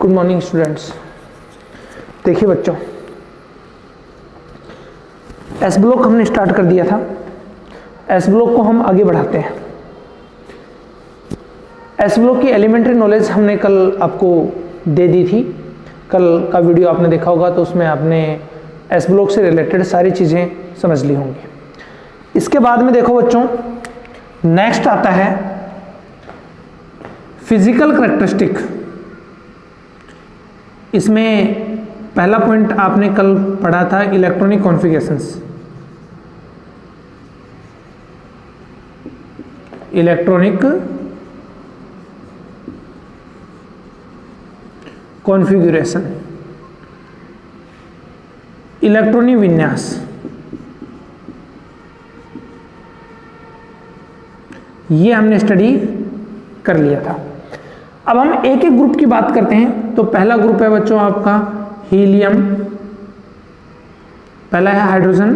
Good morning students. देखिए बच्चों, S block हमने स्टार्ट कर दिया था। एस ब्लॉक को हम आगे बढ़ाते हैं। एस ब्लॉक की एलिमेंट्री नॉलेज हमने कल आपको दे दी थी। कल का वीडियो आपने देखा होगा तो उसमें आपने एस ब्लॉक से रिलेटेड सारी चीज़ें समझ ली होंगी। इसके बाद में देखो बच्चों, नेक्स्ट आता है फिजिकल करैक्टरिस्टिक। इसमें पहला पॉइंट आपने कल पढ़ा था electronic configurations. Electronic configuration, electronic विन्यास। ये हमने स्टडी कर लिया था। अब हम एक एक ग्रुप की बात करते हैं। तो पहला ग्रुप है बच्चों आपका हीलियम, पहला है हाइड्रोजन।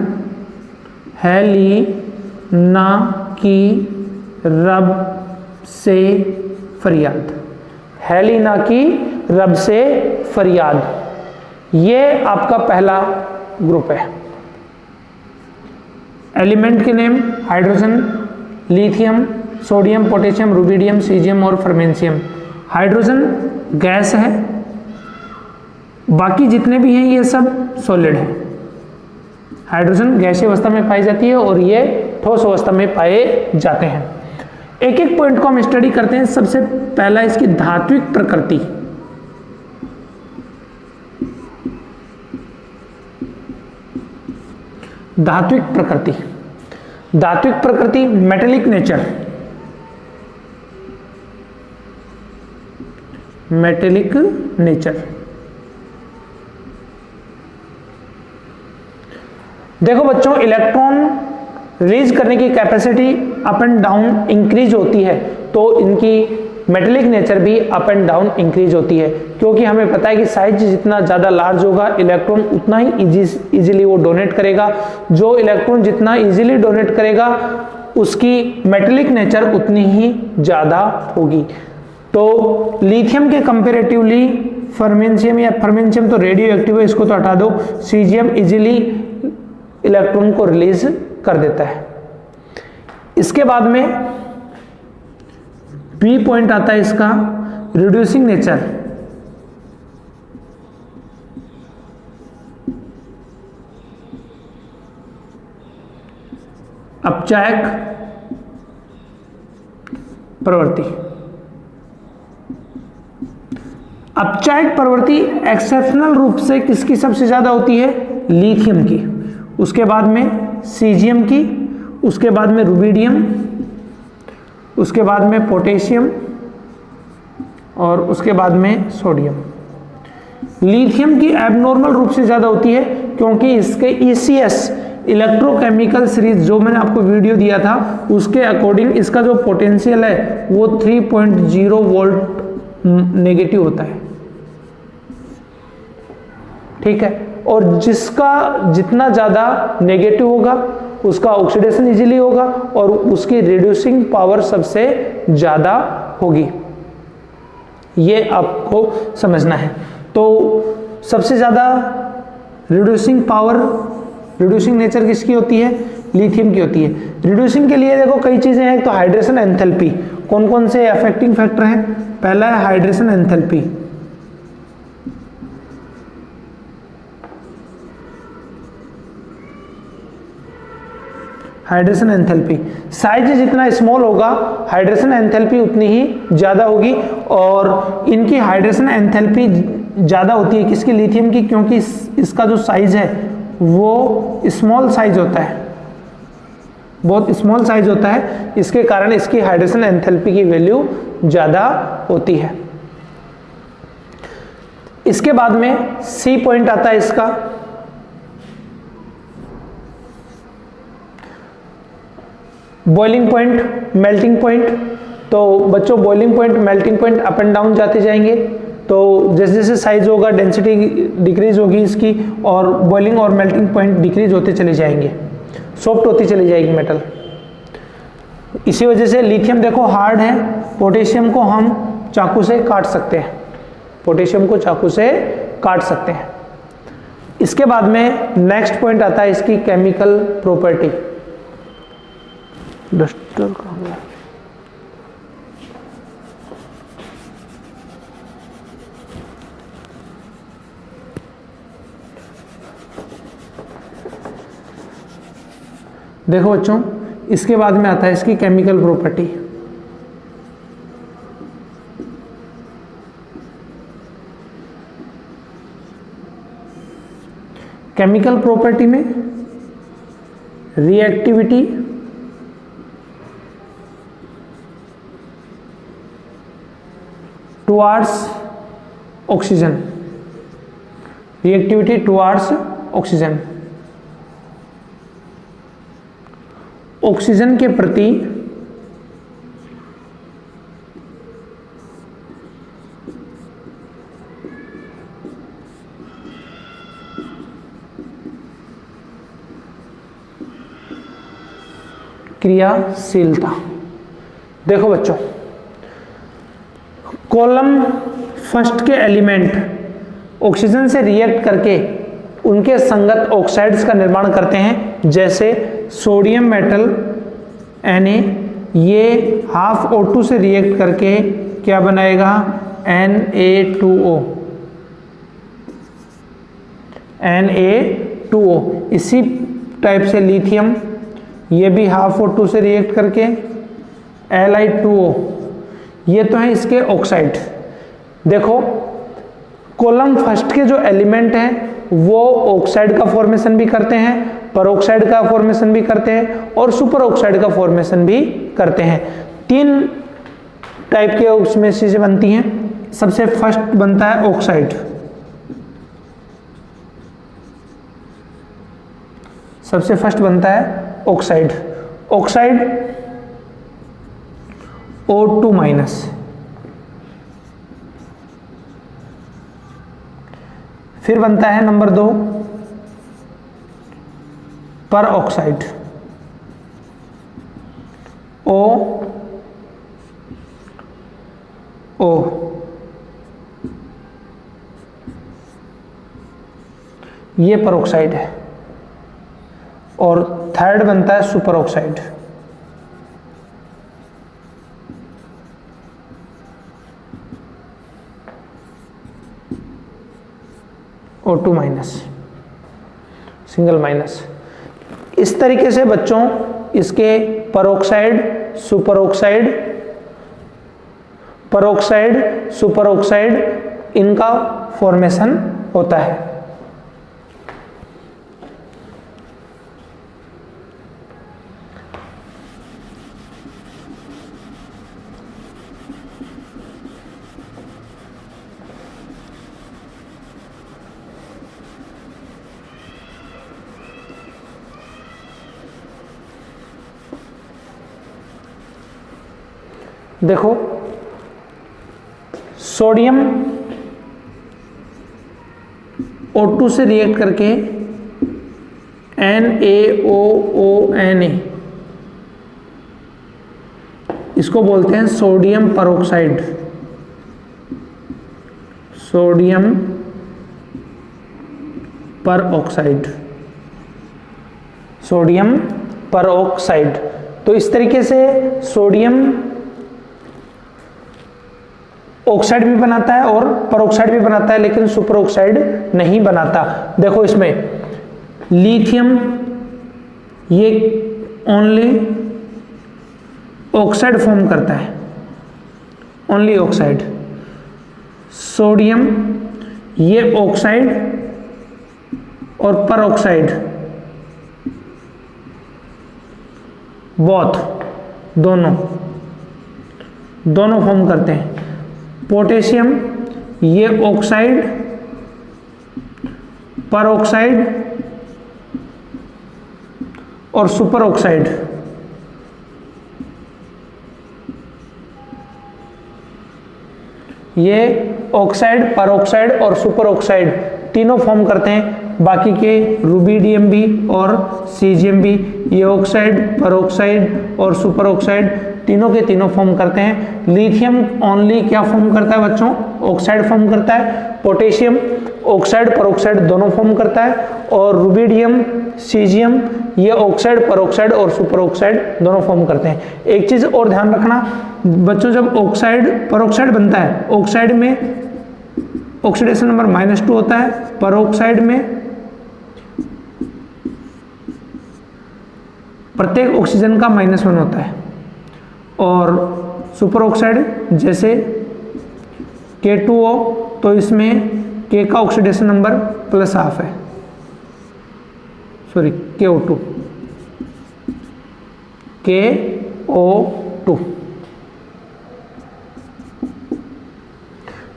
हेली ना की रब से फरियाद, हेली ना की रब से फरियाद, ये आपका पहला ग्रुप है। एलिमेंट के name hydrogen, lithium, sodium, potassium, rubidium, caesium और फर्मेंशियम। हाइड्रोजन गैस है, बाकी जितने भी हैं ये सब सॉलिड हैं। हाइड्रोजन गैसीय अवस्था में पाई जाती है और ये ठोस अवस्था में पाए जाते हैं। एक एक पॉइंट को हम स्टडी करते हैं। सबसे पहला इसकी धात्विक प्रकृति। धात्विक प्रकृति, धात्विक प्रकृति मेटेलिक नेचर, मेटेलिक नेचर। देखो बच्चों, इलेक्ट्रॉन रिलीज करने की capacity up and down increase होती है, तो इनकी मेटेलिक नेचर भी अप एंड डाउन इंक्रीज होती है, क्योंकि हमें पता है कि साइज जितना ज़्यादा लार्ज होगा इलेक्ट्रॉन उतना ही इजीली वो डोनेट करेगा। जो इलेक्ट्रॉन जितना इजीली डोनेट करेगा उसकी मेटेलिक नेचर उतनी ही ज़्यादा होगी। तो लिथियम के कंपेरेटिवली फर्मेंशियम, या फर्मेंशियम तो रेडियो एक्टिव है, इसको तो हटा दो। सीजियम इजीली इलेक्ट्रॉन को रिलीज कर देता है। इसके बाद में बी पॉइंट आता है इसका रिड्यूसिंग नेचर। अपचायक प्रवृत्ति। अपचायक प्रवृत्ति एक्सेप्शनल रूप से किसकी सबसे ज्यादा होती है? लिथियम की, उसके बाद में सीजियम की, उसके बाद में रुबिडियम, उसके बाद में पोटेशियम और उसके बाद में सोडियम। लिथियम की एबनॉर्मल रूप से ज़्यादा होती है क्योंकि इसके ECS इलेक्ट्रोकेमिकल सीरीज जो मैंने आपको वीडियो दिया था उसके अकॉर्डिंग इसका जो पोटेंशियल है वो 3.0 वोल्ट नेगेटिव होता है। ठीक है, और जिसका जितना ज़्यादा नेगेटिव होगा उसका ऑक्सीडेशन इजीली होगा और उसकी रिड्यूसिंग पावर सबसे ज़्यादा होगी। ये आपको समझना है। तो सबसे ज़्यादा रिड्यूसिंग पावर, रिड्यूसिंग नेचर किसकी होती है? लिथियम की होती है। रिड्यूसिंग के लिए देखो कई चीज़ें हैं। तो हाइड्रेशन एंथैल्पी, कौन कौन से अफेक्टिंग फैक्टर हैं? पहला है hydration enthalpy. Hydration enthalpy, size जितना स्मॉल होगा हाइड्रेशन एंथैल्पी उतनी ही ज़्यादा होगी। और इनकी हाइड्रेशन एंथैल्पी ज़्यादा होती है किसकी? लिथियम की, क्योंकि इसका जो साइज है वो स्मॉल साइज होता है, बहुत स्मॉल साइज होता है। इसके कारण इसकी हाइड्रेशन एंथैल्पी की वैल्यू ज़्यादा होती है। इसके बाद में सी पॉइंट आता है इसका बॉइलिंग पॉइंट, मेल्टिंग पॉइंट। तो बच्चों boiling point, melting point up and down जाते जाएंगे। तो जैसे जैसे साइज होगा डेंसिटी डिक्रीज होगी इसकी, और बॉइलिंग और मेल्टिंग पॉइंट डिक्रीज होते चले जाएंगे, सॉफ्ट होती चली जाएगी मेटल। इसी वजह से लिथियम देखो हार्ड है, पोटेशियम को हम चाकू से काट सकते हैं। पोटेशियम को चाकू से काट सकते हैं। इसके बाद में नेक्स्ट पॉइंट आता है इसकी केमिकल प्रॉपर्टी। डस्टर कहाँ गया? देखो बच्चों, इसके बाद में आता है इसकी केमिकल प्रॉपर्टी। केमिकल प्रॉपर्टी में reactivity, towards oxygen, reactivity towards oxygen, oxygen के प्रति क्रियाशीलता। देखो बच्चों, कॉलम फर्स्ट के एलिमेंट ऑक्सीजन से रिएक्ट करके उनके संगत ऑक्साइड्स का निर्माण करते हैं, जैसे सोडियम मेटल Na, ये हाफ O2 से रिएक्ट करके क्या बनाएगा? Na2O। Na2O। इसी टाइप से लिथियम, ये भी हाफ O2 से रिएक्ट करके Li2O। ये तो है इसके ऑक्साइड। देखो, कॉलम फर्स्ट के जो एलिमेंट हैं वो ऑक्साइड का फॉर्मेशन भी करते हैं, परऑक्साइड का फॉर्मेशन भी करते हैं और सुपर ऑक्साइड का फॉर्मेशन भी करते हैं। 3 टाइप के उसमें चीजें बनती हैं। सबसे फर्स्ट बनता है ऑक्साइड। सबसे फर्स्ट बनता है ऑक्साइड। Oxide O2 minus. फिर बनता है नंबर 2 पर ऑक्साइड, O। ये पर ऑक्साइड है। और थर्ड बनता है super oxide, O2 minus, single minus. इस तरीके से बच्चों इसके परऑक्साइड, सुपरऑक्साइड, परऑक्साइड, सुपरऑक्साइड, इनका फॉर्मेशन होता है। देखो, सोडियम O2 से रिएक्ट करके NaOONA, इसको बोलते हैं sodium peroxide. Sodium peroxide, sodium peroxide. तो इस तरीके से सोडियम ऑक्साइड भी बनाता है और परऑक्साइड भी बनाता है, लेकिन सुपर ऑक्साइड नहीं बनाता। देखो, इसमें लिथियम ये ओनली ऑक्साइड फॉर्म करता है, ओनली ऑक्साइड। सोडियम ये ऑक्साइड और परऑक्साइड बोथ, दोनों फॉर्म करते हैं। पोटेशियम ये ऑक्साइड, परऑक्साइड और सुपर ऑक्साइड। ये ऑक्साइड, परऑक्साइड और सुपर ऑक्साइड तीनों फॉर्म करते हैं। बाकी के रुबिडियम भी और सीजियम भी ये ऑक्साइड, परऑक्साइड और सुपर ऑक्साइड तीनों के तीनों फॉर्म करते हैं। लिथियम ओनली क्या फॉर्म करता है बच्चों? ऑक्साइड फॉर्म करता है। पोटेशियम ऑक्साइड परऑक्साइड दोनों फॉर्म करता है। और रुबिडियम, सीजियम ये ऑक्साइड परऑक्साइड और सुपर ऑक्साइड दोनों फॉर्म करते हैं। एक चीज और ध्यान रखना बच्चों, जब ऑक्साइड परऑक्साइड बनता है, ऑक्साइड में ऑक्सीडेशन नंबर -2 होता है, परऑक्साइड में प्रत्येक ऑक्सीजन का -1 होता है, और सुपर ऑक्साइड जैसे K2O तो इसमें K का ऑक्सीडेशन नंबर +½ है, सॉरी KO2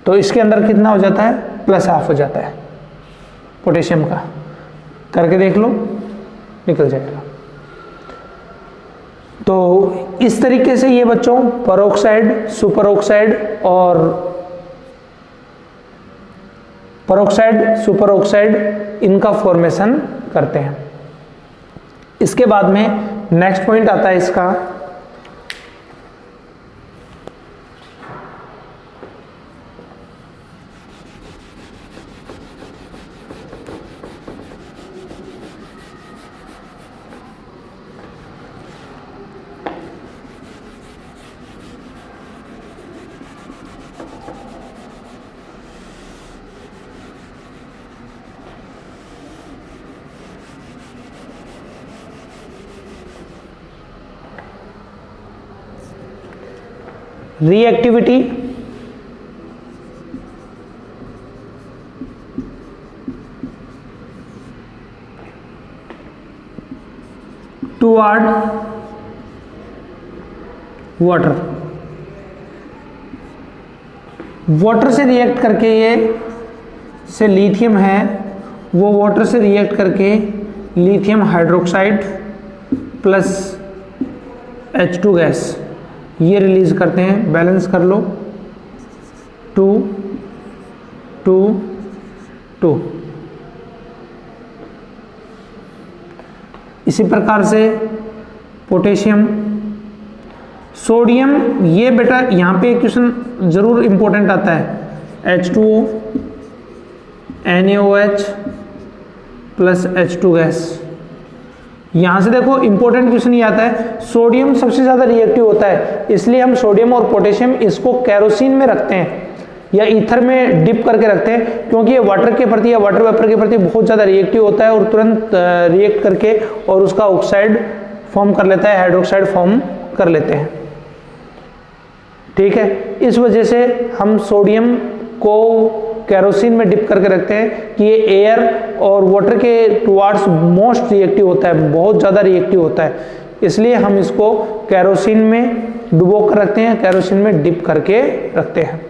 तो इसके अंदर कितना हो जाता है? +½ हो जाता है पोटेशियम का। करके देख लो, निकल जाएगा। तो इस तरीके से ये बच्चों परऑक्साइड, सुपर ऑक्साइड और परऑक्साइड, सुपर ऑक्साइड इनका फॉर्मेशन करते हैं। इसके बाद में नेक्स्ट पॉइंट आता है इसका रिएक्टिविटी। टुवर्ड वाटर, वाटर से रिएक्ट करके ये से लिथियम है, वो वाटर से रिएक्ट करके lithium hydroxide plus H2 gas ये रिलीज करते हैं। बैलेंस कर लो, 2 2 2। इसी प्रकार से पोटेशियम, सोडियम, ये बेटा यहाँ पे क्वेश्चन जरूर इंपॉर्टेंट आता है, H2O NaOH plus H2 gas. यहां से देखो इंपॉर्टेंट क्वेश्चन ये आता है, सोडियम सबसे ज्यादा रिएक्टिव होता है, इसलिए हम सोडियम और पोटेशियम इसको केरोसिन में रखते हैं या ईथर में डिप करके रखते हैं, क्योंकि ये वाटर के प्रति या वाटर वेपर के प्रति बहुत ज्यादा रिएक्टिव होता है और तुरंत रिएक्ट करके और उसका ऑक्साइड फॉर्म कर लेता है, हाइड्रोक्साइड फॉर्म कर लेते हैं। ठीक है, इस वजह से हम सोडियम को केरोसिन में डिप करके रखते हैं कि ये एयर और वाटर के टुवार्ड्स मोस्ट रिएक्टिव होता है, बहुत ज़्यादा रिएक्टिव होता है, इसलिए हम इसको केरोसिन में डुबो कर रखते हैं, केरोसिन में डिप करके रखते हैं।